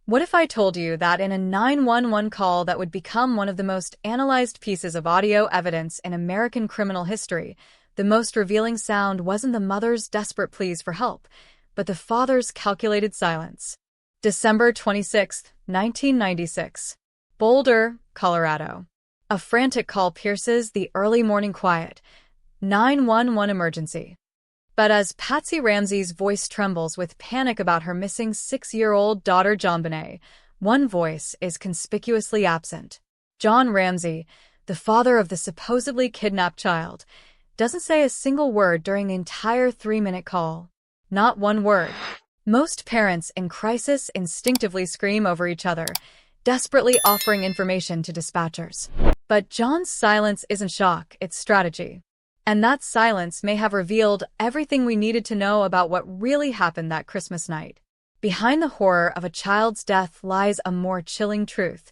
What if I told you that in a 911 call that would become one of the most analyzed pieces of audio evidence in American criminal history, the most revealing sound wasn't the mother's desperate pleas for help, but the father's calculated silence? December 26, 1996. Boulder, Colorado. A frantic call pierces the early morning quiet. 911 emergency. But as Patsy Ramsey's voice trembles with panic about her missing 6-year-old daughter JonBenét, one voice is conspicuously absent. John Ramsey, the father of the supposedly kidnapped child, doesn't say a single word during the entire 3-minute call. Not one word. Most parents in crisis instinctively scream over each other, desperately offering information to dispatchers. But John's silence isn't shock, it's strategy. And that silence may have revealed everything we needed to know about what really happened that Christmas night. Behind the horror of a child's death lies a more chilling truth.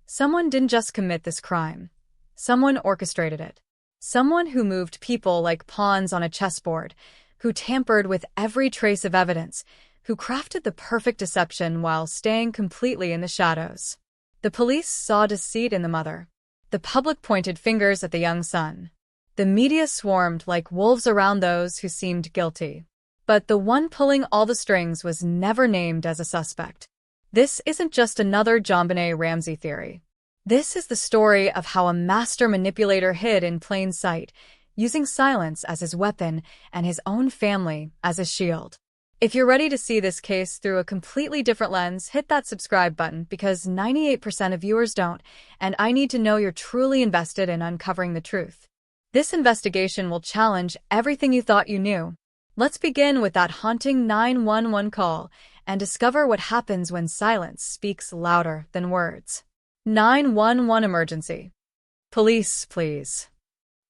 Someone didn't just commit this crime. Someone orchestrated it. Someone who moved people like pawns on a chessboard, who tampered with every trace of evidence, who crafted the perfect deception while staying completely in the shadows. The police saw deceit in the mother. The public pointed fingers at the young son. The media swarmed like wolves around those who seemed guilty. But the one pulling all the strings was never named as a suspect. This isn't just another JonBenét Ramsey theory. This is the story of how a master manipulator hid in plain sight, using silence as his weapon and his own family as a shield. If you're ready to see this case through a completely different lens, hit that subscribe button because 98% of viewers don't, and I need to know you're truly invested in uncovering the truth. This investigation will challenge everything you thought you knew. Let's begin with that haunting 911 call and discover what happens when silence speaks louder than words. 911 emergency. Police, please.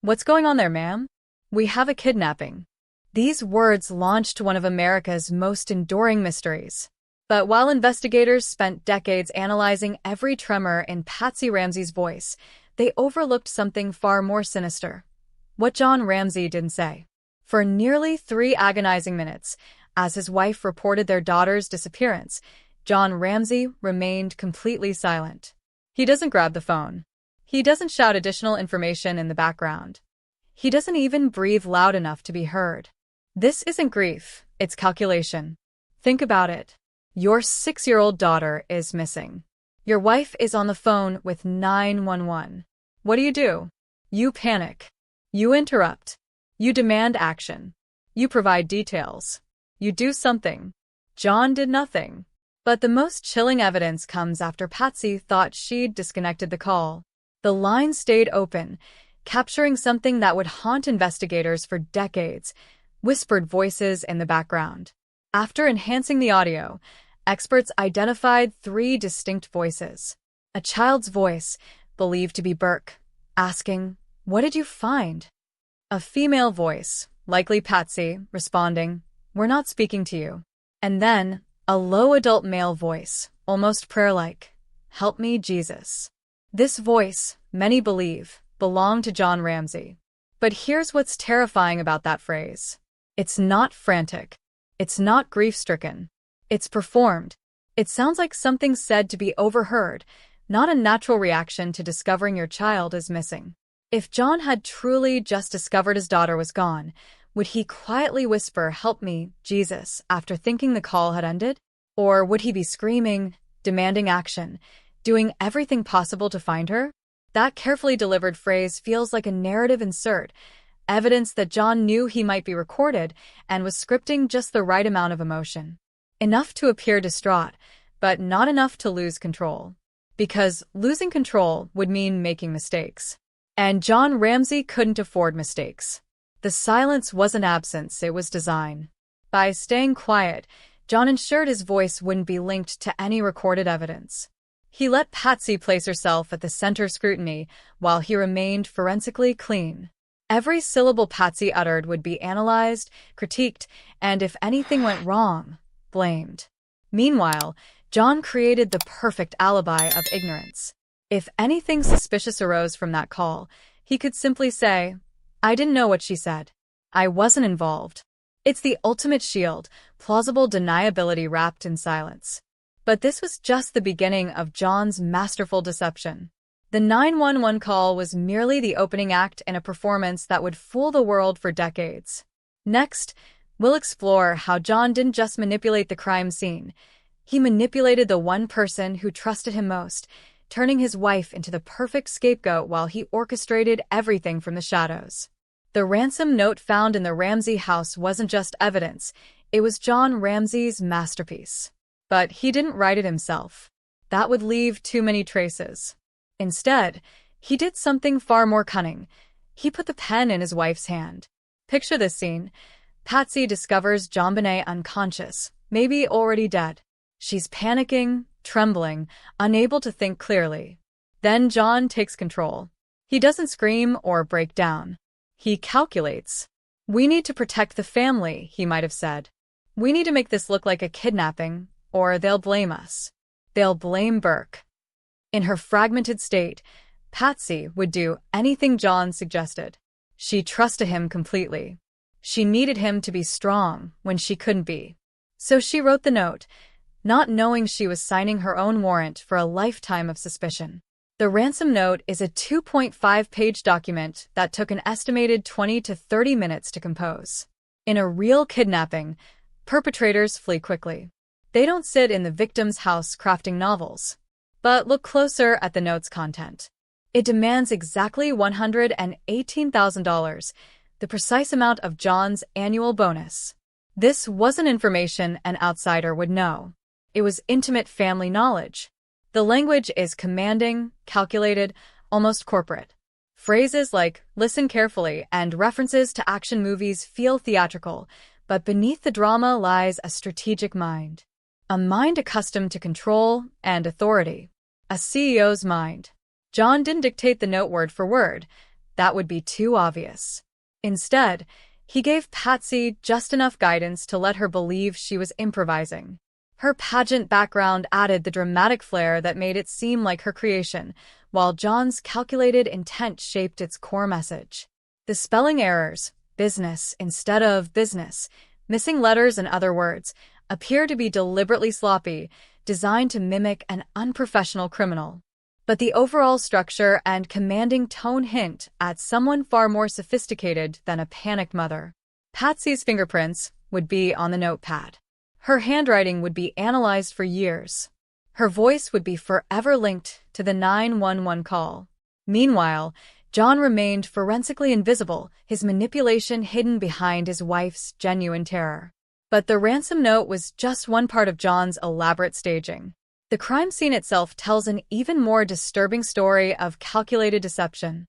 What's going on there, ma'am? We have a kidnapping. These words launched one of America's most enduring mysteries. But while investigators spent decades analyzing every tremor in Patsy Ramsey's voice, they overlooked something far more sinister. What John Ramsey didn't say. For nearly 3 agonizing minutes, as his wife reported their daughter's disappearance, John Ramsey remained completely silent. He doesn't grab the phone. He doesn't shout additional information in the background. He doesn't even breathe loud enough to be heard. This isn't grief, it's calculation. Think about it. Your 6-year-old daughter is missing. Your wife is on the phone with 911. What do? You panic. You interrupt. You demand action. You provide details. You do something. John did nothing. But the most chilling evidence comes after Patsy thought she'd disconnected the call. The line stayed open, capturing something that would haunt investigators for decades: whispered voices in the background. After enhancing the audio, experts identified 3 distinct voices. A child's voice, believed to be Burke, asking, "What did you find?" A female voice, likely Patsy, responding, "We're not speaking to you." And then, a low adult male voice, almost prayer-like, "Help me, Jesus." This voice, many believe, belonged to John Ramsey. But here's what's terrifying about that phrase. It's not frantic. It's not grief-stricken. It's performed. It sounds like something said to be overheard, not a natural reaction to discovering your child is missing. If John had truly just discovered his daughter was gone, would he quietly whisper, "Help me, Jesus," after thinking the call had ended? Or would he be screaming, demanding action, doing everything possible to find her? That carefully delivered phrase feels like a narrative insert, evidence that John knew he might be recorded and was scripting just the right amount of emotion. Enough to appear distraught, but not enough to lose control. Because losing control would mean making mistakes. And John Ramsey couldn't afford mistakes. The silence wasn't absence, it was design. By staying quiet, John ensured his voice wouldn't be linked to any recorded evidence. He let Patsy place herself at the center of scrutiny while he remained forensically clean. Every syllable Patsy uttered would be analyzed, critiqued, and if anything went wrong, blamed. Meanwhile, John created the perfect alibi of ignorance. If anything suspicious arose from that call, he could simply say, "I didn't know what she said. I wasn't involved." It's the ultimate shield, plausible deniability wrapped in silence. But this was just the beginning of John's masterful deception. The 911 call was merely the opening act in a performance that would fool the world for decades. Next, we'll explore how John didn't just manipulate the crime scene. He manipulated the one person who trusted him most, turning his wife into the perfect scapegoat while he orchestrated everything from the shadows. The ransom note found in the Ramsey house wasn't just evidence, it was John Ramsey's masterpiece. But he didn't write it himself. That would leave too many traces. Instead, he did something far more cunning. He put the pen in his wife's hand. Picture this scene. Patsy discovers JonBenét unconscious, maybe already dead. She's panicking, trembling, unable to think clearly. Then John takes control. He doesn't scream or break down. He calculates. "We need to protect the family," he might have said. "We need to make this look like a kidnapping, or they'll blame us. They'll blame Burke." In her fragmented state, Patsy would do anything John suggested. She trusted him completely. She needed him to be strong when she couldn't be. So she wrote the note, not knowing she was signing her own warrant for a lifetime of suspicion. The ransom note is a 2.5-page document that took an estimated 20 to 30 minutes to compose. In a real kidnapping, perpetrators flee quickly. They don't sit in the victim's house crafting novels. But look closer at the note's content. It demands exactly $118,000, the precise amount of John's annual bonus. This wasn't information an outsider would know. It was intimate family knowledge. The language is commanding, calculated, almost corporate. Phrases like "listen carefully" and references to action movies feel theatrical, but beneath the drama lies a strategic mind. A mind accustomed to control and authority. A CEO's mind. John didn't dictate the note word for word. That would be too obvious. Instead, he gave Patsy just enough guidance to let her believe she was improvising. Her pageant background added the dramatic flair that made it seem like her creation, while John's calculated intent shaped its core message. The spelling errors, business instead of business, missing letters and other words, appear to be deliberately sloppy, designed to mimic an unprofessional criminal. But the overall structure and commanding tone hint at someone far more sophisticated than a panicked mother. Patsy's fingerprints would be on the notepad. Her handwriting would be analyzed for years. Her voice would be forever linked to the 911 call. Meanwhile, John remained forensically invisible, his manipulation hidden behind his wife's genuine terror. But the ransom note was just one part of John's elaborate staging. The crime scene itself tells an even more disturbing story of calculated deception.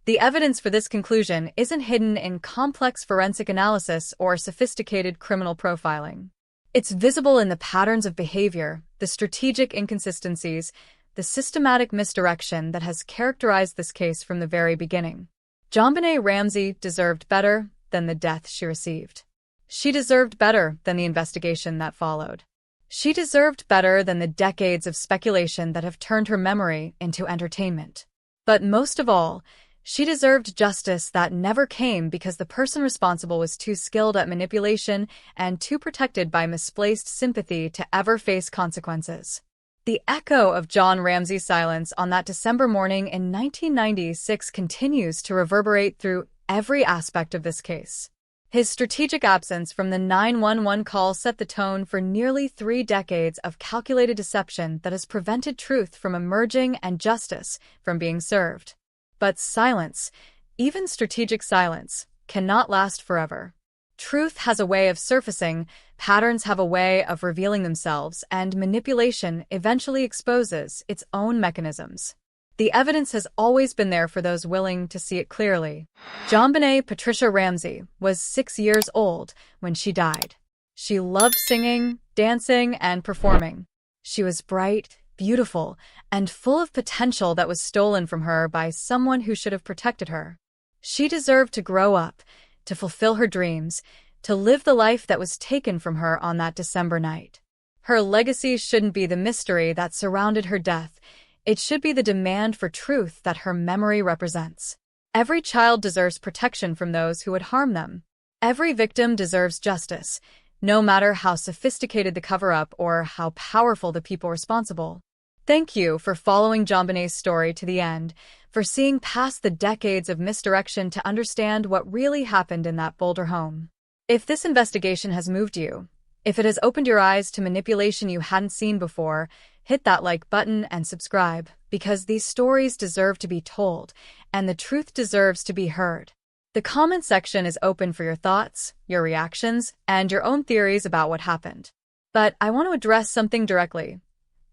The evidence for this conclusion isn't hidden in complex forensic analysis or sophisticated criminal profiling. It's visible in the patterns of behavior, the strategic inconsistencies, the systematic misdirection that has characterized this case from the very beginning. JonBenét Ramsey deserved better than the death she received. She deserved better than the investigation that followed. She deserved better than the decades of speculation that have turned her memory into entertainment. But most of all, she deserved justice that never came because the person responsible was too skilled at manipulation and too protected by misplaced sympathy to ever face consequences. The echo of John Ramsey's silence on that December morning in 1996 continues to reverberate through every aspect of this case. His strategic absence from the 911 call set the tone for nearly 3 decades of calculated deception that has prevented truth from emerging and justice from being served. But silence, even strategic silence, cannot last forever. Truth has a way of surfacing, patterns have a way of revealing themselves, and manipulation eventually exposes its own mechanisms. The evidence has always been there for those willing to see it clearly. JonBenét Patricia Ramsey was 6 years old when she died. She loved singing, dancing, and performing. She was bright, beautiful, and full of potential that was stolen from her by someone who should have protected her. She deserved to grow up, to fulfill her dreams, to live the life that was taken from her on that December night. Her legacy shouldn't be the mystery that surrounded her death. It should be the demand for truth that her memory represents. Every child deserves protection from those who would harm them. Every victim deserves justice, no matter how sophisticated the cover-up or how powerful the people responsible. Thank you for following JonBenét's story to the end, for seeing past the decades of misdirection to understand what really happened in that Boulder home. If this investigation has moved you, if it has opened your eyes to manipulation you hadn't seen before, hit that like button and subscribe, because these stories deserve to be told, and the truth deserves to be heard. The comment section is open for your thoughts, your reactions, and your own theories about what happened. But I want to address something directly.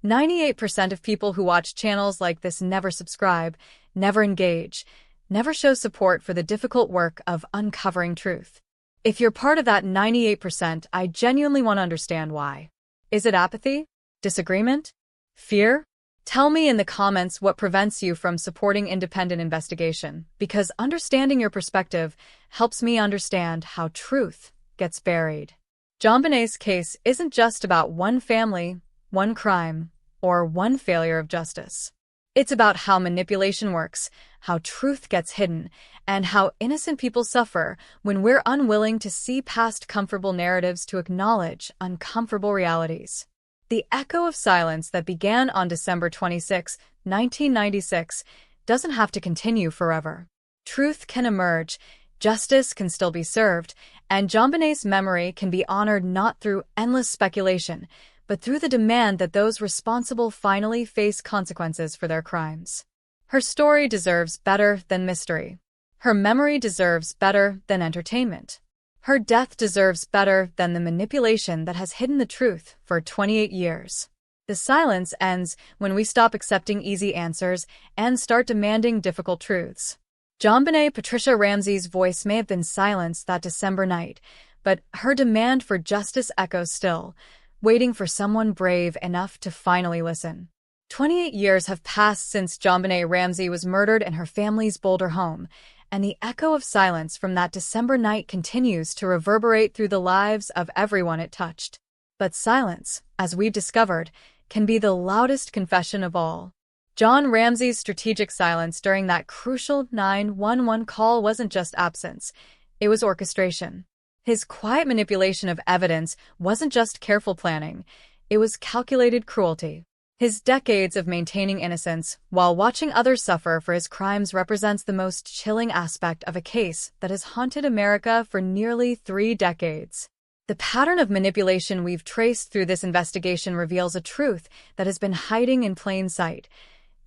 98% of people who watch channels like this never subscribe, never engage, never show support for the difficult work of uncovering truth. If you're part of that 98%, I genuinely want to understand why. Is it apathy? Disagreement? Fear? Tell me in the comments what prevents you from supporting independent investigation, because understanding your perspective helps me understand how truth gets buried. JonBenét's case isn't just about one family, one crime, or one failure of justice. It's about how manipulation works, how truth gets hidden, and how innocent people suffer when we're unwilling to see past comfortable narratives to acknowledge uncomfortable realities. The echo of silence that began on December 26, 1996, doesn't have to continue forever. Truth can emerge, justice can still be served, and JonBenét's memory can be honored not through endless speculation, but through the demand that those responsible finally face consequences for their crimes. Her story deserves better than mystery. Her memory deserves better than entertainment. Her death deserves better than the manipulation that has hidden the truth for 28 years. The silence ends when we stop accepting easy answers and start demanding difficult truths. JonBenét Patricia Ramsey's voice may have been silenced that December night, but her demand for justice echoes still, waiting for someone brave enough to finally listen. 28 years have passed since JonBenét Ramsey was murdered in her family's Boulder home, and the echo of silence from that December night continues to reverberate through the lives of everyone it touched. But silence, as we've discovered, can be the loudest confession of all. John Ramsey's strategic silence during that crucial 911 call wasn't just absence, it was orchestration. His quiet manipulation of evidence wasn't just careful planning, it was calculated cruelty. His decades of maintaining innocence while watching others suffer for his crimes represents the most chilling aspect of a case that has haunted America for nearly 3 decades. The pattern of manipulation we've traced through this investigation reveals a truth that has been hiding in plain sight.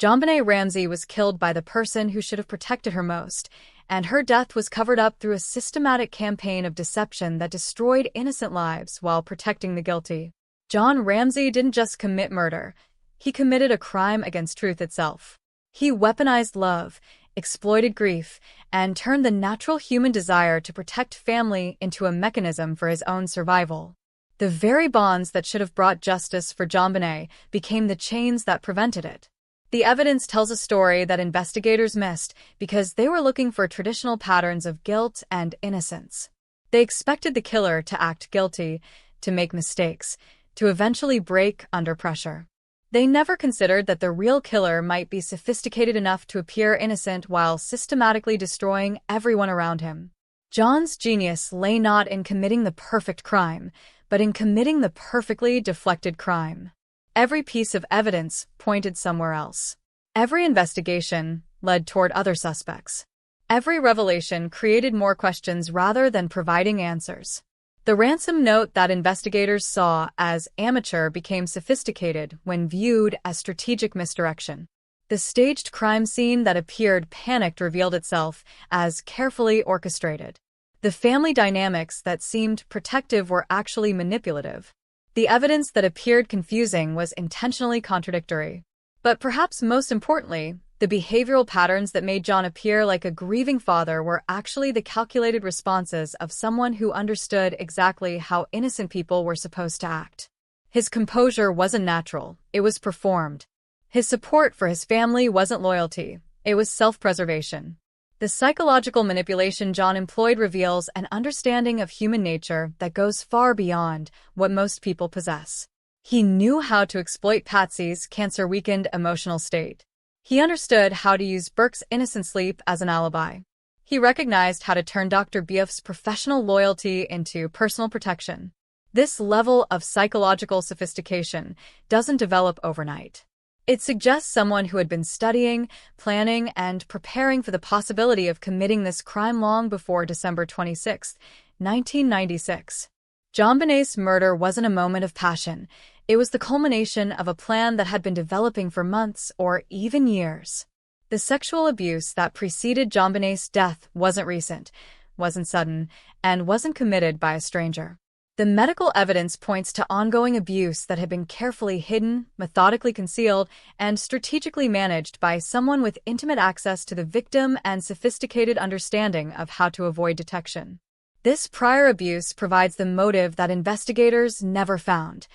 JonBenét Ramsey was killed by the person who should have protected her most, and her death was covered up through a systematic campaign of deception that destroyed innocent lives while protecting the guilty. John Ramsey didn't just commit murder, he committed a crime against truth itself. He weaponized love, exploited grief, and turned the natural human desire to protect family into a mechanism for his own survival. The very bonds that should have brought justice for JonBenét became the chains that prevented it. The evidence tells a story that investigators missed because they were looking for traditional patterns of guilt and innocence. They expected the killer to act guilty, to make mistakes, to eventually break under pressure. They never considered that the real killer might be sophisticated enough to appear innocent while systematically destroying everyone around him. John's genius lay not in committing the perfect crime, but in committing the perfectly deflected crime. Every piece of evidence pointed somewhere else. Every investigation led toward other suspects. Every revelation created more questions rather than providing answers. The Ransom note that investigators saw as amateur became sophisticated when viewed as strategic misdirection. The staged crime scene that appeared panicked revealed itself as carefully orchestrated. The family dynamics that seemed protective were actually manipulative. The evidence that appeared confusing was intentionally contradictory. But perhaps most importantly, the behavioral patterns that made John appear like a grieving father were actually the calculated responses of someone who understood exactly how innocent people were supposed to act. His composure wasn't natural, it was performed. His support for his family wasn't loyalty, it was self-preservation. The psychological manipulation John employed reveals an understanding of human nature that goes far beyond what most people possess. He knew how to exploit Patsy's cancer-weakened emotional state. He understood how to use Burke's innocent sleep as an alibi. He recognized how to turn Dr. Bioff's professional loyalty into personal protection. This level of psychological sophistication doesn't develop overnight. It suggests someone who had been studying, planning, and preparing for the possibility of committing this crime long before December 26, 1996. JonBenét's murder wasn't a moment of passion. It was the culmination of a plan that had been developing for months or even years. The sexual abuse that preceded JonBenét's death wasn't recent, wasn't sudden, and wasn't committed by a stranger. The medical evidence points to ongoing abuse that had been carefully hidden, methodically concealed, and strategically managed by someone with intimate access to the victim and sophisticated understanding of how to avoid detection. This prior abuse provides the motive that investigators never found.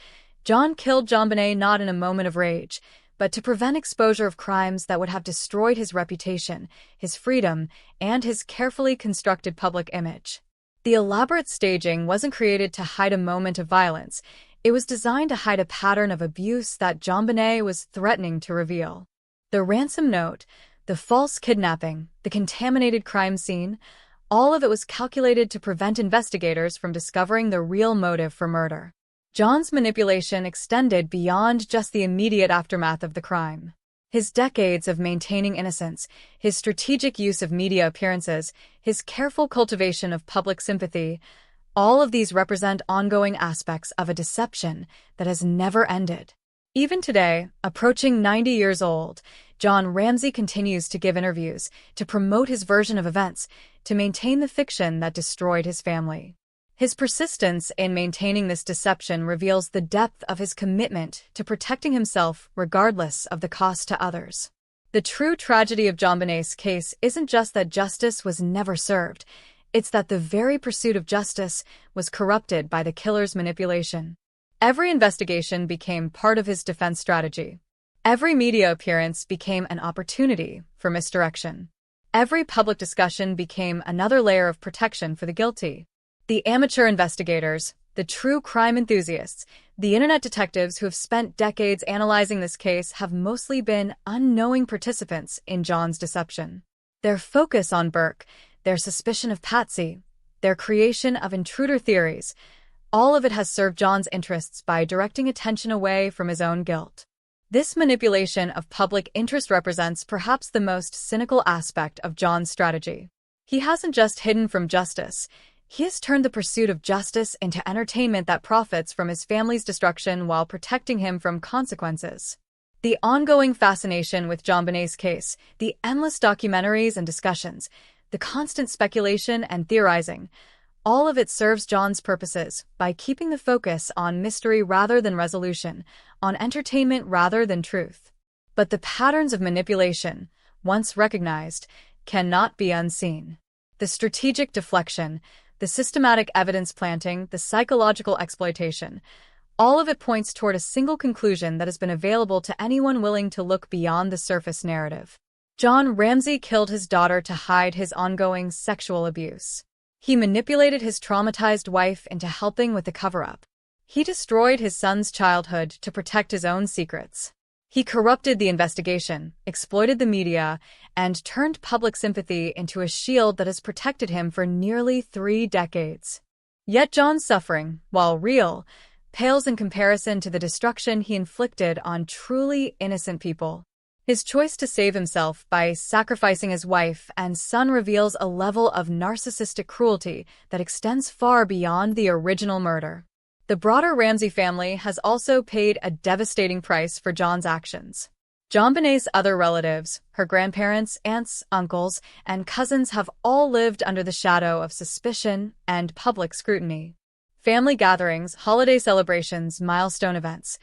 John killed JonBenét not in a moment of rage, but to prevent exposure of crimes that would have destroyed his reputation, his freedom, and his carefully constructed public image. The elaborate staging wasn't created to hide a moment of violence. It was designed to hide a pattern of abuse that JonBenet was threatening to reveal. The ransom note, the false kidnapping, the contaminated crime scene, all of it was calculated to prevent investigators from discovering the real motive for murder. John's manipulation extended beyond just the immediate aftermath of the crime. His decades of maintaining innocence, his strategic use of media appearances, his careful cultivation of public sympathy, all of these represent ongoing aspects of a deception that has never ended. Even today, approaching 90 years old, John Ramsey continues to give interviews, to promote his version of events, to maintain the fiction that destroyed his family. His persistence in maintaining this deception reveals the depth of his commitment to protecting himself regardless of the cost to others. The true tragedy of JonBenét's case isn't just that justice was never served, it's that the very pursuit of justice was corrupted by the killer's manipulation. Every investigation became part of his defense strategy. Every media appearance became an opportunity for misdirection. Every public discussion became another layer of protection for the guilty. The amateur investigators, the true crime enthusiasts, the internet detectives who have spent decades analyzing this case have mostly been unknowing participants in John's deception. Their focus on Burke, their suspicion of Patsy, their creation of intruder theories, all of it has served John's interests by directing attention away from his own guilt. This manipulation of public interest represents perhaps the most cynical aspect of John's strategy. He hasn't just hidden from justice. He has turned the pursuit of justice into entertainment that profits from his family's destruction while protecting him from consequences. The ongoing fascination with JonBenét's case, the endless documentaries and discussions, the constant speculation and theorizing, all of it serves John's purposes by keeping the focus on mystery rather than resolution, on entertainment rather than truth. But the patterns of manipulation, once recognized, cannot be unseen. The strategic deflection, the systematic evidence planting, the psychological exploitation, all of it points toward a single conclusion that has been available to anyone willing to look beyond the surface narrative. John Ramsey killed his daughter to hide his ongoing sexual abuse. He manipulated his traumatized wife into helping with the cover-up. He destroyed his son's childhood to protect his own secrets. He corrupted the investigation, exploited the media, and turned public sympathy into a shield that has protected him for nearly 3 decades. Yet John's suffering, while real, pales in comparison to the destruction he inflicted on truly innocent people. His choice to save himself by sacrificing his wife and son reveals a level of narcissistic cruelty that extends far beyond the original murder. The broader Ramsey family has also paid a devastating price for John's actions. JonBenét's other relatives, her grandparents, aunts, uncles, and cousins have all lived under the shadow of suspicion and public scrutiny. Family gatherings, holiday celebrations, milestone events,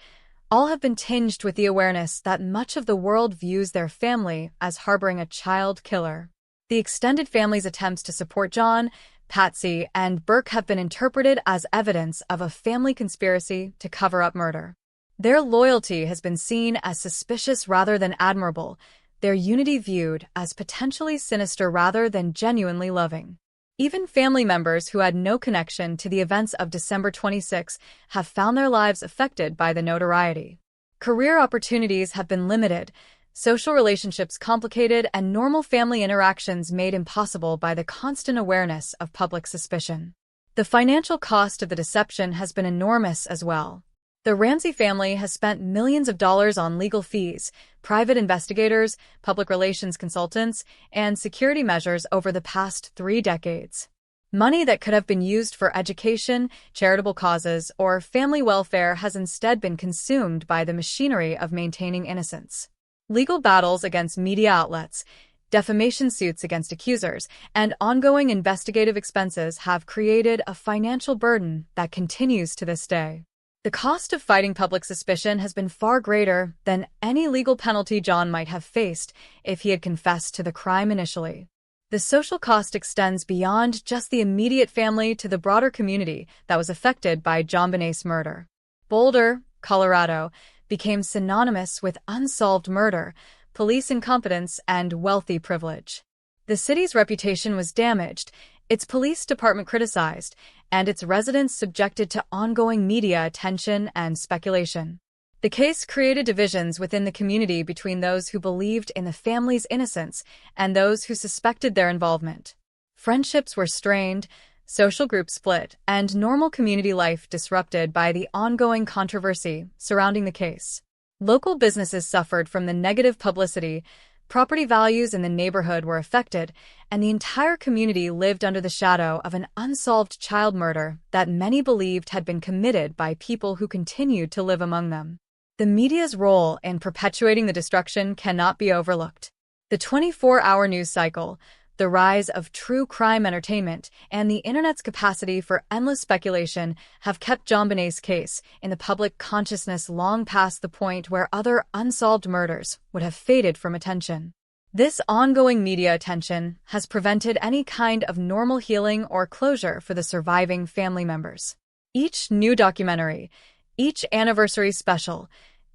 all have been tinged with the awareness that much of the world views their family as harboring a child killer. The extended family's attempts to support John, Patsy, and Burke have been interpreted as evidence of a family conspiracy to cover up murder. Their loyalty has been seen as suspicious rather than admirable, their unity viewed as potentially sinister rather than genuinely loving. Even family members who had no connection to the events of December 26 have found their lives affected by the notoriety. Career opportunities have been limited, social relationships complicated, and normal family interactions made impossible by the constant awareness of public suspicion. The financial cost of the deception has been enormous as well. The Ramsey family has spent millions of dollars on legal fees, private investigators, public relations consultants, and security measures over the past 3 decades. Money that could have been used for education, charitable causes, or family welfare has instead been consumed by the machinery of maintaining innocence. Legal battles against media outlets, defamation suits against accusers, and ongoing investigative expenses have created a financial burden that continues to this day. The cost of fighting public suspicion has been far greater than any legal penalty John might have faced if he had confessed to the crime initially. The social cost extends beyond just the immediate family to the broader community that was affected by JonBenét's murder. Boulder, Colorado, became synonymous with unsolved murder, police incompetence, and wealthy privilege. The city's reputation was damaged, its police department criticized, and its residents subjected to ongoing media attention and speculation. The case created divisions within the community between those who believed in the family's innocence and those who suspected their involvement. Friendships were strained, social groups split, and normal community life disrupted by the ongoing controversy surrounding the case. Local businesses suffered from the negative publicity, property values in the neighborhood were affected, and the entire community lived under the shadow of an unsolved child murder that many believed had been committed by people who continued to live among them. The media's role in perpetuating the destruction cannot be overlooked. The 24-hour news cycle, the rise of true crime entertainment, and the internet's capacity for endless speculation have kept JonBenét's case in the public consciousness long past the point where other unsolved murders would have faded from attention. This ongoing media attention has prevented any kind of normal healing or closure for the surviving family members. Each new documentary, each anniversary special,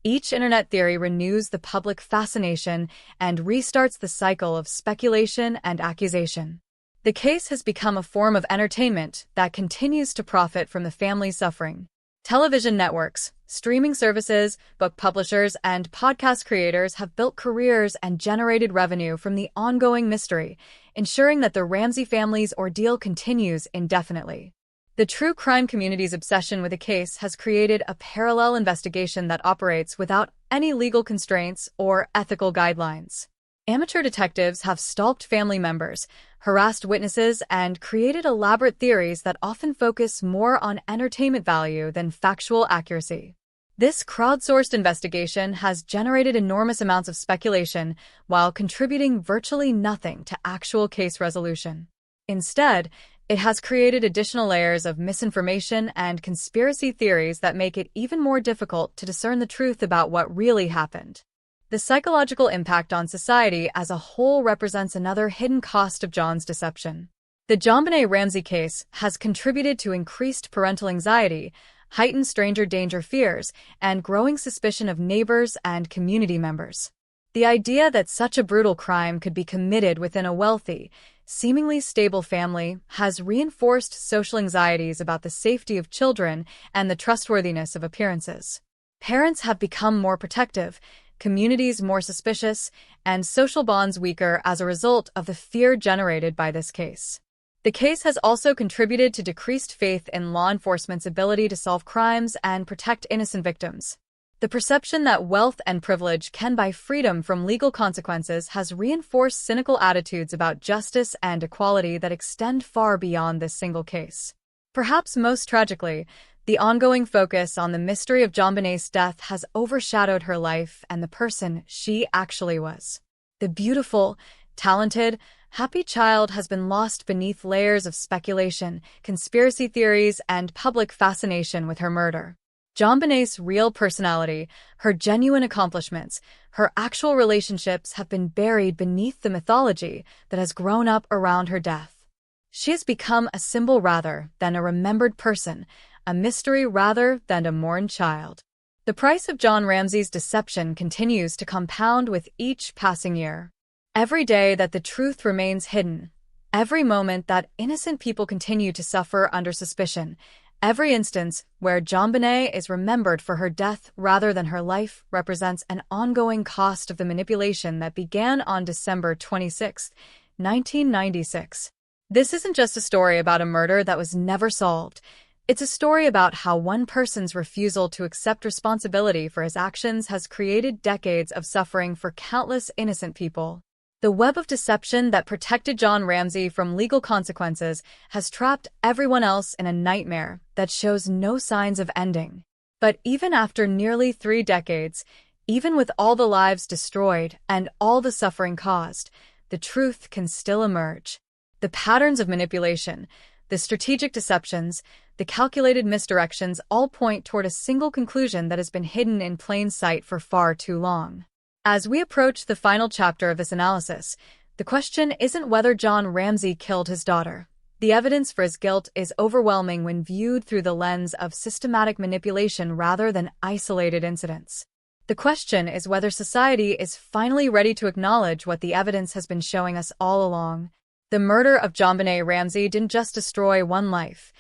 each internet theory renews the public fascination and restarts the cycle of speculation and accusation. The case has become a form of entertainment that continues to profit from the family's suffering. Television networks, streaming services, book publishers, and podcast creators have built careers and generated revenue from the ongoing mystery, ensuring that the Ramsey family's ordeal continues indefinitely. The true crime community's obsession with a case has created a parallel investigation that operates without any legal constraints or ethical guidelines. Amateur detectives have stalked family members, harassed witnesses, and created elaborate theories that often focus more on entertainment value than factual accuracy. This crowdsourced investigation has generated enormous amounts of speculation while contributing virtually nothing to actual case resolution. Instead, it has created additional layers of misinformation and conspiracy theories that make it even more difficult to discern the truth about what really happened. The psychological impact on society as a whole represents another hidden cost of John's deception. The JonBenét Ramsey case has contributed to increased parental anxiety, heightened stranger danger fears, and growing suspicion of neighbors and community members. The idea that such a brutal crime could be committed within a wealthy, seemingly stable family has reinforced social anxieties about the safety of children and the trustworthiness of appearances. Parents have become more protective, communities more suspicious, and social bonds weaker as a result of the fear generated by this case. The case has also contributed to decreased faith in law enforcement's ability to solve crimes and protect innocent victims. The perception that wealth and privilege can buy freedom from legal consequences has reinforced cynical attitudes about justice and equality that extend far beyond this single case. Perhaps most tragically, the ongoing focus on the mystery of JonBenét's death has overshadowed her life and the person she actually was. The beautiful, talented, happy child has been lost beneath layers of speculation, conspiracy theories, and public fascination with her murder. JonBenét's real personality, her genuine accomplishments, her actual relationships have been buried beneath the mythology that has grown up around her death. She has become a symbol rather than a remembered person, a mystery rather than a mourned child. The price of John Ramsey's deception continues to compound with each passing year. Every day that the truth remains hidden, every moment that innocent people continue to suffer under suspicion, every instance where JonBenét is remembered for her death rather than her life represents an ongoing cost of the manipulation that began on December 26, 1996. This isn't just a story about a murder that was never solved. It's a story about how one person's refusal to accept responsibility for his actions has created decades of suffering for countless innocent people. The web of deception that protected John Ramsey from legal consequences has trapped everyone else in a nightmare that shows no signs of ending. But even after nearly 3 decades, even with all the lives destroyed and all the suffering caused, the truth can still emerge. The patterns of manipulation, the strategic deceptions, the calculated misdirections all point toward a single conclusion that has been hidden in plain sight for far too long. As we approach the final chapter of this analysis, the question isn't whether John Ramsey killed his daughter. The evidence for his guilt is overwhelming when viewed through the lens of systematic manipulation rather than isolated incidents. The question is whether society is finally ready to acknowledge what the evidence has been showing us all along. The murder of JonBenét Ramsey didn't just destroy one life.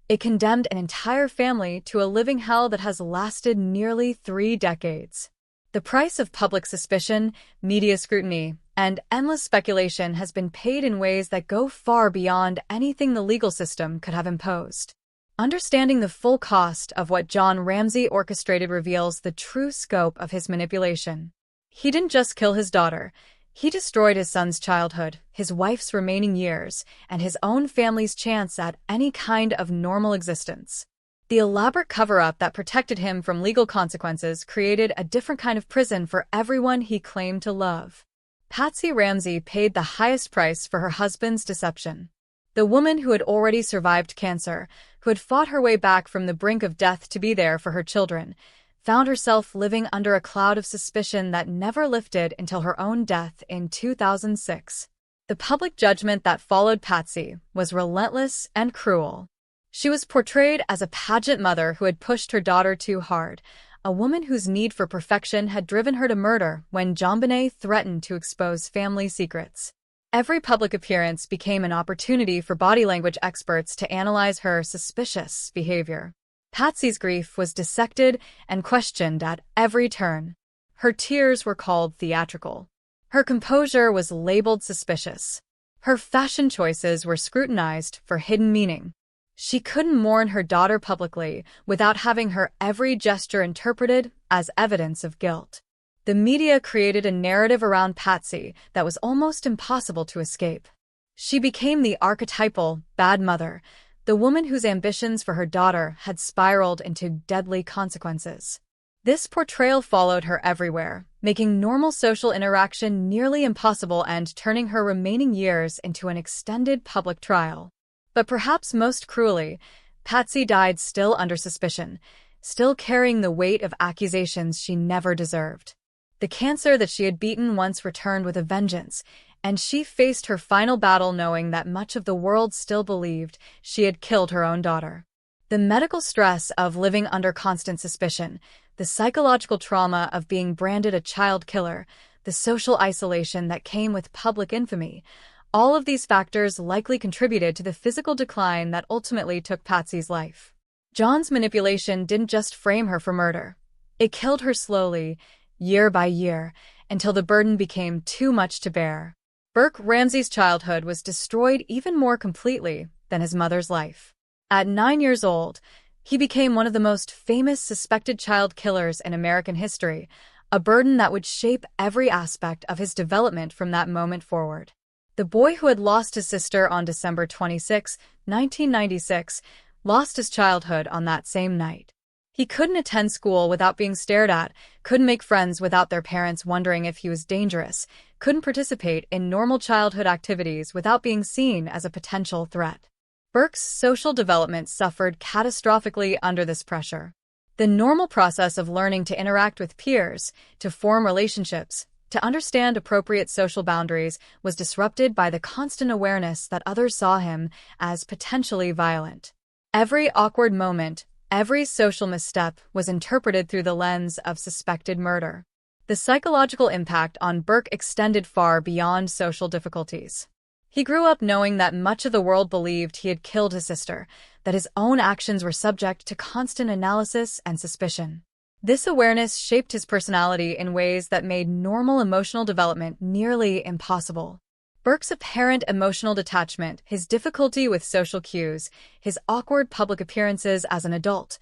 It condemned an entire family to a living hell that has lasted nearly 3 decades. The price of public suspicion, media scrutiny, and endless speculation has been paid in ways that go far beyond anything the legal system could have imposed. Understanding the full cost of what John Ramsey orchestrated reveals the true scope of his manipulation. He didn't just kill his daughter. He destroyed his son's childhood, his wife's remaining years, and his own family's chance at any kind of normal existence. The elaborate cover-up that protected him from legal consequences created a different kind of prison for everyone he claimed to love. Patsy Ramsey paid the highest price for her husband's deception. The woman who had already survived cancer, who had fought her way back from the brink of death to be there for her children, found herself living under a cloud of suspicion that never lifted until her own death in 2006. The public judgment that followed Patsy was relentless and cruel. She was portrayed as a pageant mother who had pushed her daughter too hard, a woman whose need for perfection had driven her to murder when JonBenét threatened to expose family secrets. Every public appearance became an opportunity for body language experts to analyze her suspicious behavior. Patsy's grief was dissected and questioned at every turn. Her tears were called theatrical. Her composure was labeled suspicious. Her fashion choices were scrutinized for hidden meaning. She couldn't mourn her daughter publicly without having her every gesture interpreted as evidence of guilt. The media created a narrative around Patsy that was almost impossible to escape. She became the archetypal bad mother, the woman whose ambitions for her daughter had spiraled into deadly consequences. This portrayal followed her everywhere, making normal social interaction nearly impossible and turning her remaining years into an extended public trial. But perhaps most cruelly, Patsy died still under suspicion, still carrying the weight of accusations she never deserved. The cancer that she had beaten once returned with a vengeance, and she faced her final battle knowing that much of the world still believed she had killed her own daughter. The medical stress of living under constant suspicion, the psychological trauma of being branded a child killer, the social isolation that came with public infamy, all of these factors likely contributed to the physical decline that ultimately took Patsy's life. John's manipulation didn't just frame her for murder. It killed her slowly, year by year, until the burden became too much to bear. Burke Ramsey's childhood was destroyed even more completely than his mother's life. At 9 years old, he became one of the most famous suspected child killers in American history, a burden that would shape every aspect of his development from that moment forward. The boy who had lost his sister on December 26, 1996, lost his childhood on that same night. He couldn't attend school without being stared at, couldn't make friends without their parents wondering if he was dangerous, couldn't participate in normal childhood activities without being seen as a potential threat. Burke's social development suffered catastrophically under this pressure. The normal process of learning to interact with peers, to form relationships, to understand appropriate social boundaries was disrupted by the constant awareness that others saw him as potentially violent. Every awkward moment, every social misstep was interpreted through the lens of suspected murder. The psychological impact on Burke extended far beyond social difficulties. He grew up knowing that much of the world believed he had killed his sister, that his own actions were subject to constant analysis and suspicion. This awareness shaped his personality in ways that made normal emotional development nearly impossible. Burke's apparent emotional detachment, his difficulty with social cues, his awkward public appearances as an adult,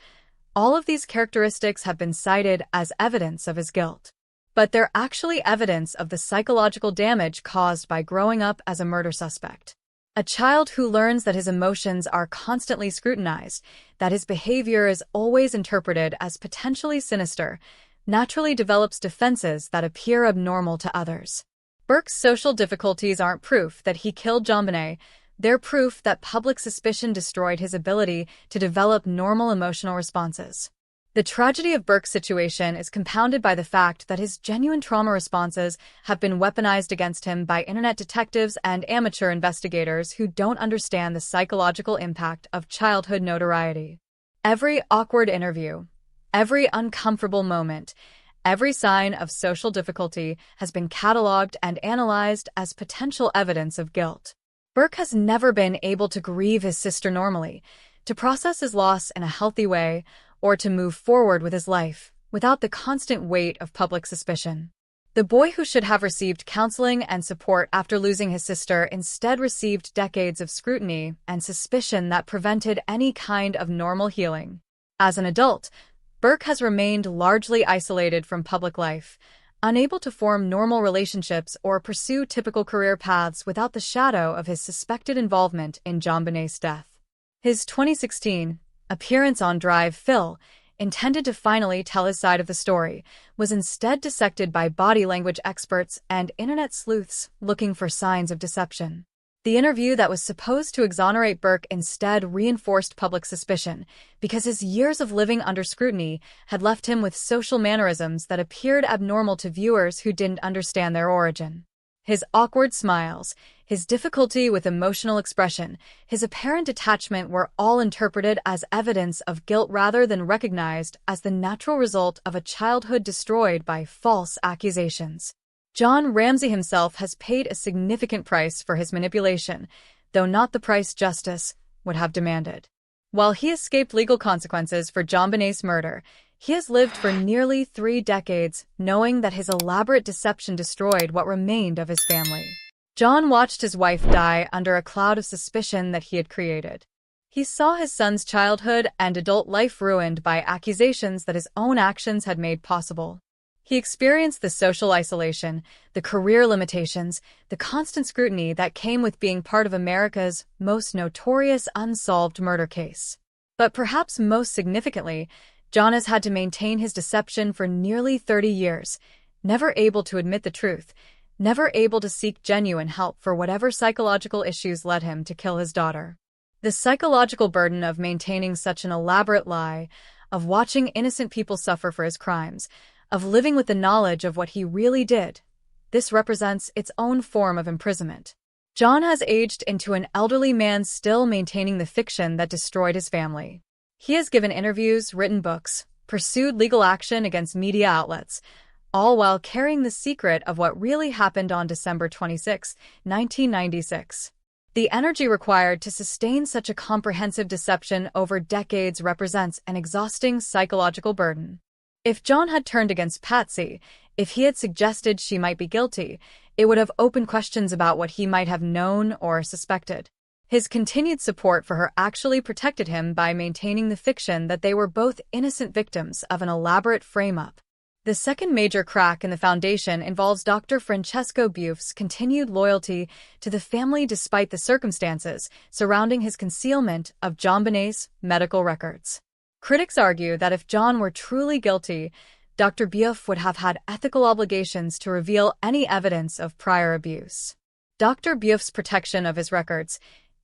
all of these characteristics have been cited as evidence of his guilt. But they're actually evidence of the psychological damage caused by growing up as a murder suspect. A child who learns that his emotions are constantly scrutinized, that his behavior is always interpreted as potentially sinister, naturally develops defenses that appear abnormal to others. Burke's social difficulties aren't proof that he killed JonBenét. They're proof that public suspicion destroyed his ability to develop normal emotional responses. The tragedy of Burke's situation is compounded by the fact that his genuine trauma responses have been weaponized against him by internet detectives and amateur investigators who don't understand the psychological impact of childhood notoriety. Every awkward interview, every uncomfortable moment, every sign of social difficulty has been cataloged and analyzed as potential evidence of guilt. Burke has never been able to grieve his sister normally, to process his loss in a healthy way, or to move forward with his life without the constant weight of public suspicion. The boy who should have received counseling and support after losing his sister instead received decades of scrutiny and suspicion that prevented any kind of normal healing. As an adult, Burke has remained largely isolated from public life, unable to form normal relationships or pursue typical career paths without the shadow of his suspected involvement in JonBenét's death. His 2016 appearance on Drive Phil, intended to finally tell his side of the story, was instead dissected by body language experts and internet sleuths looking for signs of deception. The interview that was supposed to exonerate Burke instead reinforced public suspicion because his years of living under scrutiny had left him with social mannerisms that appeared abnormal to viewers who didn't understand their origin. His awkward smiles, his difficulty with emotional expression, his apparent detachment were all interpreted as evidence of guilt rather than recognized as the natural result of a childhood destroyed by false accusations. John Ramsey himself has paid a significant price for his manipulation, though not the price justice would have demanded. While he escaped legal consequences for JonBenét's murder, he has lived for nearly 3 decades, knowing that his elaborate deception destroyed what remained of his family. John watched his wife die under a cloud of suspicion that he had created. He saw his son's childhood and adult life ruined by accusations that his own actions had made possible. He experienced the social isolation, the career limitations, the constant scrutiny that came with being part of America's most notorious unsolved murder case. But perhaps most significantly, John has had to maintain his deception for nearly 30 years, never able to admit the truth, never able to seek genuine help for whatever psychological issues led him to kill his daughter. The psychological burden of maintaining such an elaborate lie, of watching innocent people suffer for his crimes, of living with the knowledge of what he really did, this represents its own form of imprisonment. John has aged into an elderly man still maintaining the fiction that destroyed his family. He has given interviews, written books, pursued legal action against media outlets, all while carrying the secret of what really happened on December 26, 1996. The energy required to sustain such a comprehensive deception over decades represents an exhausting psychological burden. If John had turned against Patsy, if he had suggested she might be guilty, it would have opened questions about what he might have known or suspected. His continued support for her actually protected him by maintaining the fiction that they were both innocent victims of an elaborate frame-up. The second major crack in the foundation involves Dr. Francesco Buff's continued loyalty to the family despite the circumstances surrounding his concealment of JonBenét's medical records. Critics argue that if John were truly guilty, Dr. Buff would have had ethical obligations to reveal any evidence of prior abuse. Dr. Buff's protection of his records,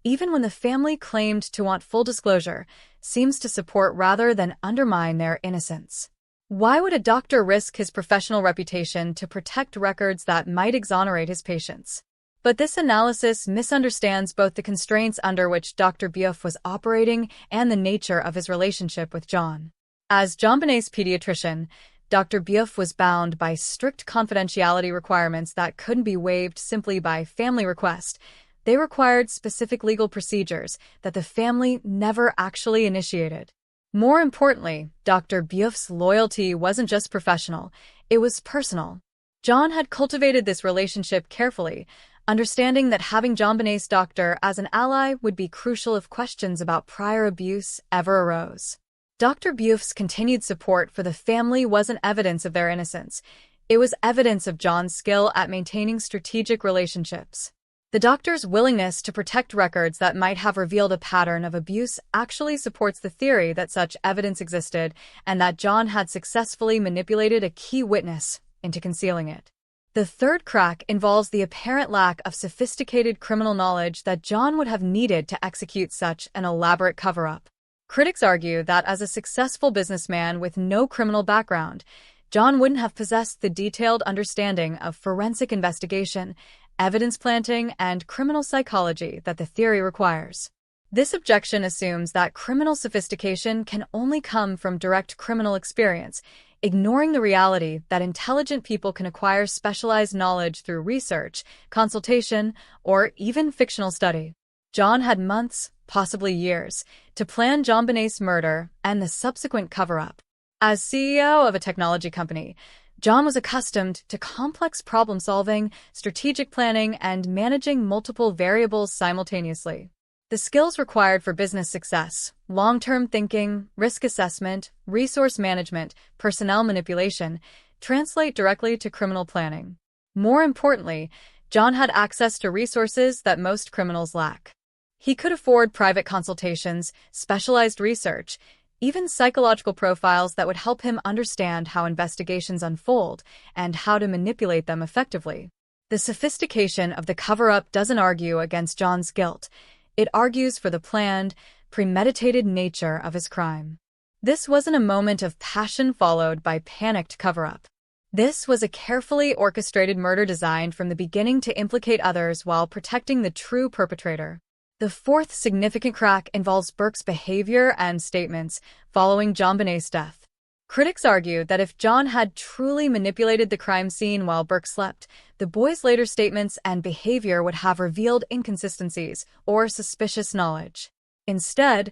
even when the family claimed to want full disclosure, seems to support rather than undermine their innocence. Why would a doctor risk his professional reputation to protect records that might exonerate his patients? But this analysis misunderstands both the constraints under which Dr. Buff was operating and the nature of his relationship with John. As JonBenét's pediatrician, Dr. Buff was bound by strict confidentiality requirements that couldn't be waived simply by family request. They required specific legal procedures that the family never actually initiated. More importantly, Dr. Buff's loyalty wasn't just professional, it was personal. John had cultivated this relationship carefully, understanding that having JonBenét's doctor as an ally would be crucial if questions about prior abuse ever arose. Dr. Bouff's continued support for the family wasn't evidence of their innocence. It was evidence of John's skill at maintaining strategic relationships. The doctor's willingness to protect records that might have revealed a pattern of abuse actually supports the theory that such evidence existed and that John had successfully manipulated a key witness into concealing it. The third crack involves the apparent lack of sophisticated criminal knowledge that John would have needed to execute such an elaborate cover-up. Critics argue that as a successful businessman with no criminal background, John wouldn't have possessed the detailed understanding of forensic investigation, evidence planting, and criminal psychology that the theory requires. This objection assumes that criminal sophistication can only come from direct criminal experience, ignoring the reality that intelligent people can acquire specialized knowledge through research, consultation, or even fictional study. John had months, possibly years, to plan JonBenét's murder and the subsequent cover-up. As CEO of a technology company, John was accustomed to complex problem-solving, strategic planning, and managing multiple variables simultaneously. The skills required for business success, long-term thinking, risk assessment, resource management, personnel manipulation, translate directly to criminal planning. More importantly, John had access to resources that most criminals lack. He could afford private consultations, specialized research, even psychological profiles that would help him understand how investigations unfold and how to manipulate them effectively. The sophistication of the cover-up doesn't argue against John's guilt. It argues for the planned, premeditated nature of his crime. This wasn't a moment of passion followed by panicked cover-up. This was a carefully orchestrated murder designed from the beginning to implicate others while protecting the true perpetrator. The fourth significant crack involves Burke's behavior and statements following JonBenét's death. Critics argue that if John had truly manipulated the crime scene while Burke slept, the boy's later statements and behavior would have revealed inconsistencies or suspicious knowledge. Instead,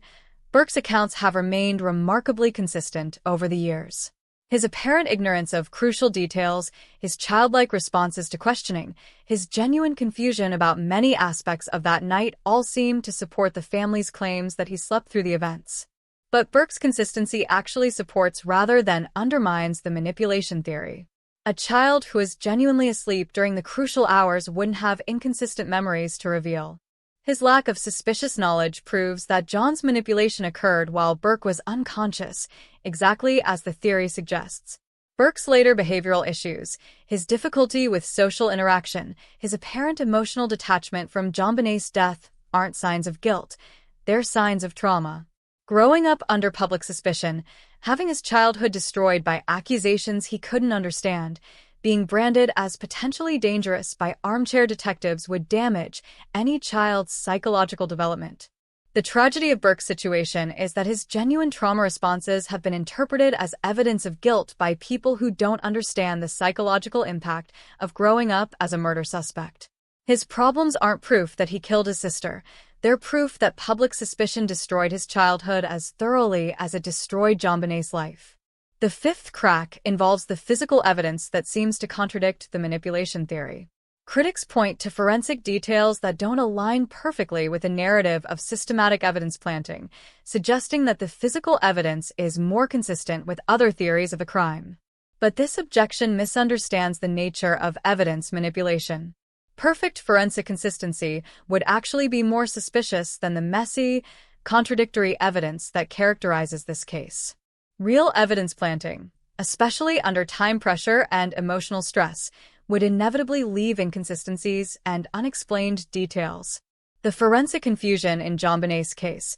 Burke's accounts have remained remarkably consistent over the years. His apparent ignorance of crucial details, his childlike responses to questioning, his genuine confusion about many aspects of that night all seem to support the family's claims that he slept through the events. But Burke's consistency actually supports rather than undermines the manipulation theory. A child who is genuinely asleep during the crucial hours wouldn't have inconsistent memories to reveal. His lack of suspicious knowledge proves that John's manipulation occurred while Burke was unconscious, exactly as the theory suggests. Burke's later behavioral issues, his difficulty with social interaction, his apparent emotional detachment from JonBenét's death aren't signs of guilt, they're signs of trauma. Growing up under public suspicion, having his childhood destroyed by accusations he couldn't understand, being branded as potentially dangerous by armchair detectives would damage any child's psychological development. The tragedy of Burke's situation is that his genuine trauma responses have been interpreted as evidence of guilt by people who don't understand the psychological impact of growing up as a murder suspect. His problems aren't proof that he killed his sister. They're proof that public suspicion destroyed his childhood as thoroughly as it destroyed JonBenét's life. The fifth crack involves the physical evidence that seems to contradict the manipulation theory. Critics point to forensic details that don't align perfectly with a narrative of systematic evidence planting, suggesting that the physical evidence is more consistent with other theories of the crime. But this objection misunderstands the nature of evidence manipulation. Perfect forensic consistency would actually be more suspicious than the messy, contradictory evidence that characterizes this case. Real evidence planting, especially under time pressure and emotional stress, would inevitably leave inconsistencies and unexplained details. The forensic confusion in JonBenét's case,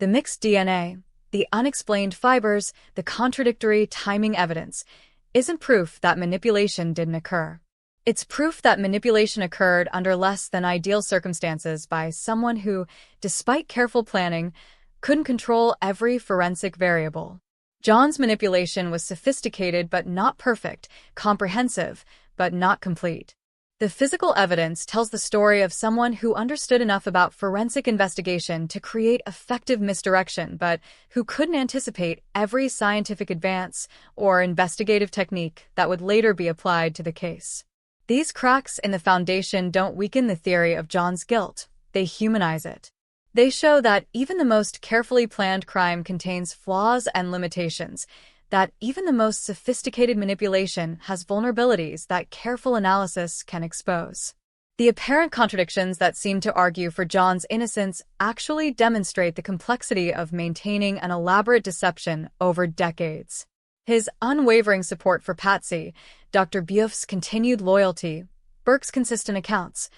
the mixed DNA, the unexplained fibers, the contradictory timing evidence, isn't proof that manipulation didn't occur. It's proof that manipulation occurred under less than ideal circumstances by someone who, despite careful planning, couldn't control every forensic variable. John's manipulation was sophisticated but not perfect, comprehensive but not complete. The physical evidence tells the story of someone who understood enough about forensic investigation to create effective misdirection, but who couldn't anticipate every scientific advance or investigative technique that would later be applied to the case. These cracks in the foundation don't weaken the theory of John's guilt, they humanize it. They show that even the most carefully planned crime contains flaws and limitations, that even the most sophisticated manipulation has vulnerabilities that careful analysis can expose. The apparent contradictions that seem to argue for John's innocence actually demonstrate the complexity of maintaining an elaborate deception over decades. His unwavering support for Patsy, Dr. Beauf's continued loyalty, Burke's consistent accounts,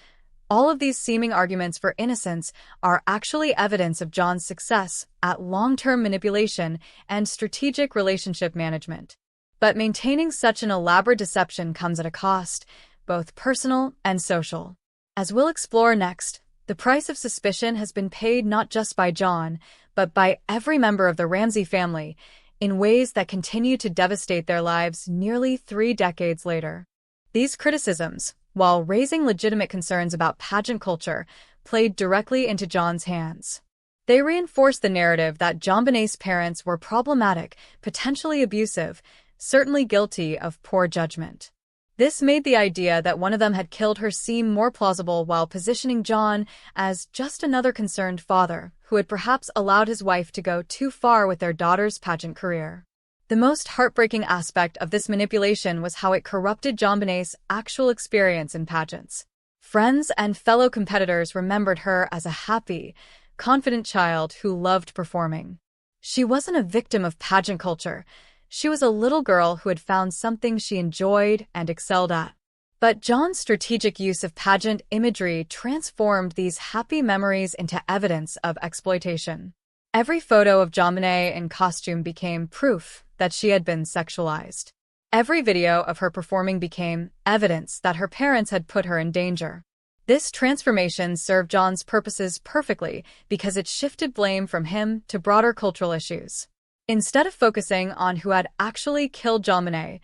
all of these seeming arguments for innocence are actually evidence of John's success at long-term manipulation and strategic relationship management. But maintaining such an elaborate deception comes at a cost, both personal and social. As we'll explore next, the price of suspicion has been paid not just by John, but by every member of the Ramsey family, in ways that continue to devastate their lives nearly 3 decades later. These criticisms, while raising legitimate concerns about pageant culture, played directly into John's hands. They reinforced the narrative that JonBenét's parents were problematic, potentially abusive, certainly guilty of poor judgment. This made the idea that one of them had killed her seem more plausible while positioning John as just another concerned father who had perhaps allowed his wife to go too far with their daughter's pageant career. The most heartbreaking aspect of this manipulation was how it corrupted JonBenét's actual experience in pageants. Friends and fellow competitors remembered her as a happy, confident child who loved performing. She wasn't a victim of pageant culture. She was a little girl who had found something she enjoyed and excelled at. But John's strategic use of pageant imagery transformed these happy memories into evidence of exploitation. Every photo of JonBenet in costume became proof that she had been sexualized. Every video of her performing became evidence that her parents had put her in danger. This transformation served John's purposes perfectly because it shifted blame from him to broader cultural issues. Instead of focusing on who had actually killed JonBenet,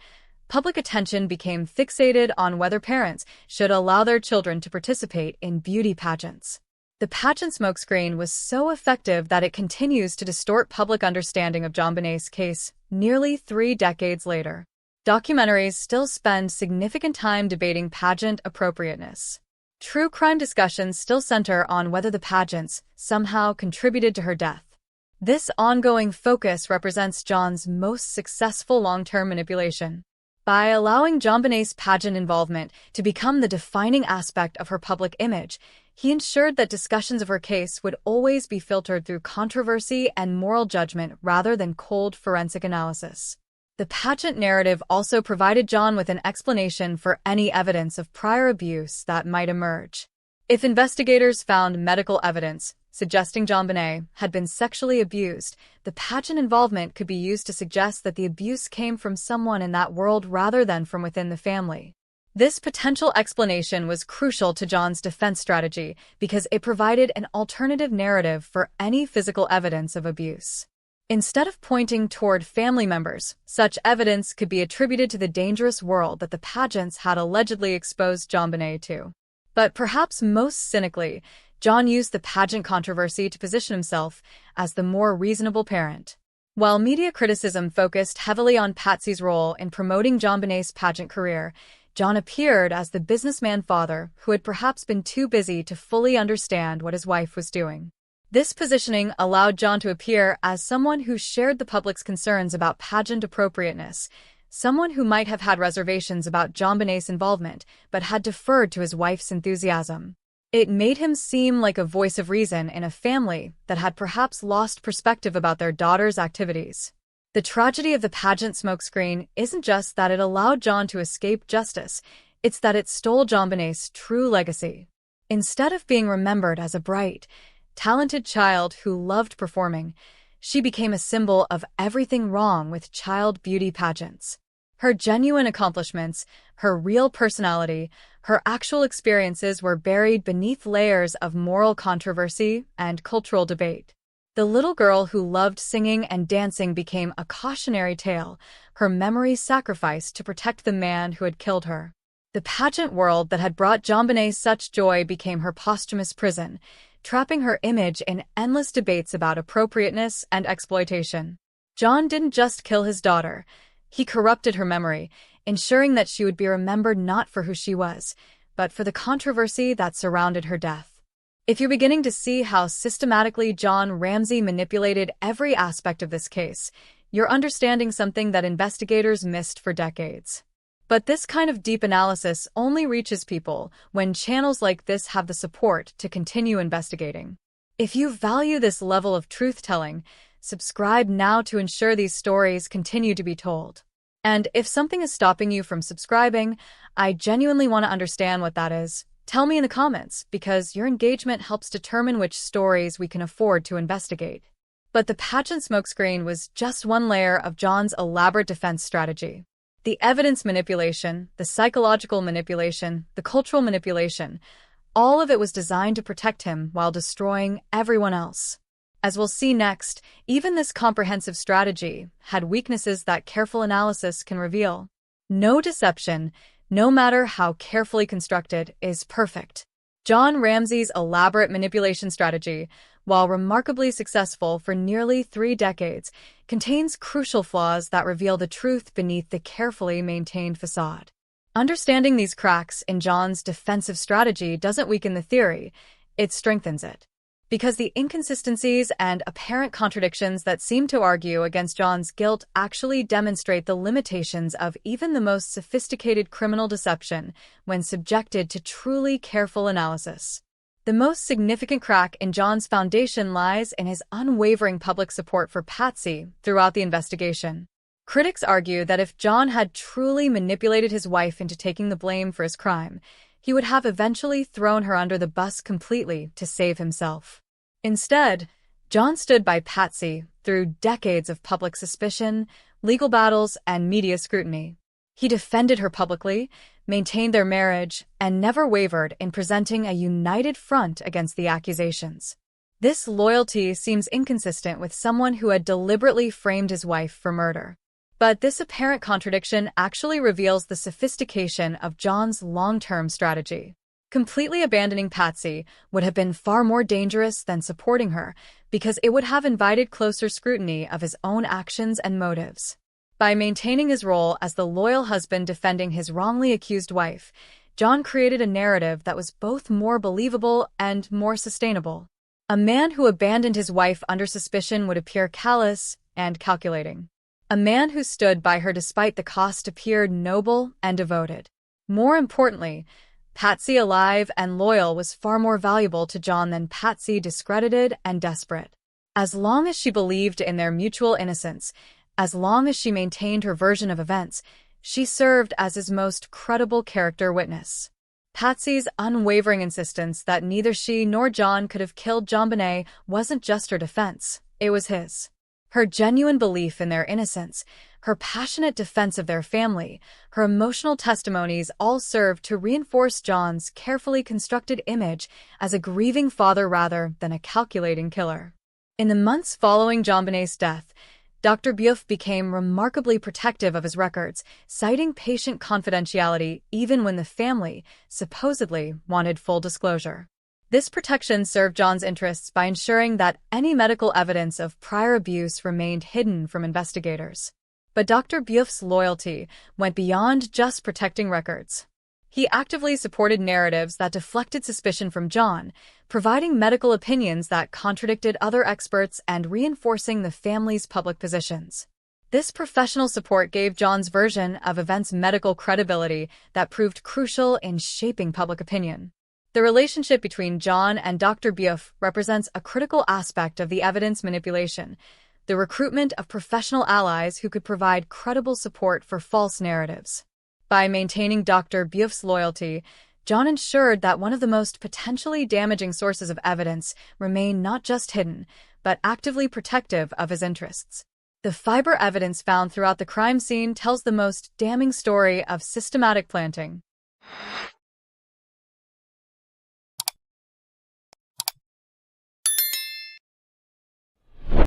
public attention became fixated on whether parents should allow their children to participate in beauty pageants. The pageant smokescreen was so effective that it continues to distort public understanding of JonBenet's case nearly 3 decades later. Documentaries still spend significant time debating pageant appropriateness. True crime discussions still center on whether the pageants somehow contributed to her death. This ongoing focus represents John's most successful long-term manipulation. By allowing JonBenet's pageant involvement to become the defining aspect of her public image, he ensured that discussions of her case would always be filtered through controversy and moral judgment rather than cold forensic analysis. The pageant narrative also provided John with an explanation for any evidence of prior abuse that might emerge. If investigators found medical evidence suggesting JonBenet had been sexually abused, the pageant involvement could be used to suggest that the abuse came from someone in that world rather than from within the family. This potential explanation was crucial to John's defense strategy because it provided an alternative narrative for any physical evidence of abuse. Instead of pointing toward family members, such evidence could be attributed to the dangerous world that the pageants had allegedly exposed JonBenet to. But perhaps most cynically, John used the pageant controversy to position himself as the more reasonable parent. While media criticism focused heavily on Patsy's role in promoting JonBenet's pageant career, John appeared as the businessman father who had perhaps been too busy to fully understand what his wife was doing. This positioning allowed John to appear as someone who shared the public's concerns about pageant appropriateness, someone who might have had reservations about JonBenet's involvement but had deferred to his wife's enthusiasm. It made him seem like a voice of reason in a family that had perhaps lost perspective about their daughter's activities. The tragedy of the pageant smokescreen isn't just that it allowed John to escape justice, it's that it stole JonBenet's true legacy. Instead of being remembered as a bright, talented child who loved performing, she became a symbol of everything wrong with child beauty pageants. Her genuine accomplishments, her real personality, her actual experiences were buried beneath layers of moral controversy and cultural debate. The little girl who loved singing and dancing became a cautionary tale, her memory sacrificed to protect the man who had killed her. The pageant world that had brought JonBenet such joy became her posthumous prison, trapping her image in endless debates about appropriateness and exploitation. John didn't just kill his daughter. He corrupted her memory, ensuring that she would be remembered not for who she was, but for the controversy that surrounded her death. If you're beginning to see how systematically John Ramsey manipulated every aspect of this case, you're understanding something that investigators missed for decades. But this kind of deep analysis only reaches people when channels like this have the support to continue investigating. If you value this level of truth-telling, subscribe now to ensure these stories continue to be told. And if something is stopping you from subscribing, I genuinely want to understand what that is. Tell me in the comments, because your engagement helps determine which stories we can afford to investigate. But the pageant smokescreen was just one layer of John's elaborate defense strategy. The evidence manipulation, the psychological manipulation, the cultural manipulation, all of it was designed to protect him while destroying everyone else. As we'll see next, even this comprehensive strategy had weaknesses that careful analysis can reveal. No deception, no matter how carefully constructed, is perfect. John Ramsey's elaborate manipulation strategy, while remarkably successful for nearly 3 decades, contains crucial flaws that reveal the truth beneath the carefully maintained facade. Understanding these cracks in John's defensive strategy doesn't weaken the theory, it strengthens it. Because the inconsistencies and apparent contradictions that seem to argue against John's guilt actually demonstrate the limitations of even the most sophisticated criminal deception when subjected to truly careful analysis. The most significant crack in John's foundation lies in his unwavering public support for Patsy throughout the investigation. Critics argue that if John had truly manipulated his wife into taking the blame for his crime, he would have eventually thrown her under the bus completely to save himself. Instead, John stood by Patsy through decades of public suspicion, legal battles, and media scrutiny. He defended her publicly, maintained their marriage, and never wavered in presenting a united front against the accusations. This loyalty seems inconsistent with someone who had deliberately framed his wife for murder. But this apparent contradiction actually reveals the sophistication of John's long-term strategy. Completely abandoning Patsy would have been far more dangerous than supporting her, because it would have invited closer scrutiny of his own actions and motives. By maintaining his role as the loyal husband defending his wrongly accused wife, John created a narrative that was both more believable and more sustainable. A man who abandoned his wife under suspicion would appear callous and calculating. A man who stood by her despite the cost appeared noble and devoted. More importantly, Patsy alive and loyal was far more valuable to John than Patsy discredited and desperate. As long as she believed in their mutual innocence, as long as she maintained her version of events, she served as his most credible character witness. Patsy's unwavering insistence that neither she nor John could have killed JonBenét wasn't just her defense, it was his. Her genuine belief in their innocence, her passionate defense of their family, her emotional testimonies all served to reinforce John's carefully constructed image as a grieving father rather than a calculating killer. In the months following JonBenét's death, Dr. Buff became remarkably protective of his records, citing patient confidentiality even when the family supposedly wanted full disclosure. This protection served John's interests by ensuring that any medical evidence of prior abuse remained hidden from investigators. But Dr. Buff's loyalty went beyond just protecting records. He actively supported narratives that deflected suspicion from John, providing medical opinions that contradicted other experts and reinforcing the family's public positions. This professional support gave John's version of events medical credibility that proved crucial in shaping public opinion. The relationship between John and Dr. Buff represents a critical aspect of the evidence manipulation, the recruitment of professional allies who could provide credible support for false narratives. By maintaining Dr. Buff's loyalty, John ensured that one of the most potentially damaging sources of evidence remained not just hidden, but actively protective of his interests. The fiber evidence found throughout the crime scene tells the most damning story of systematic planting.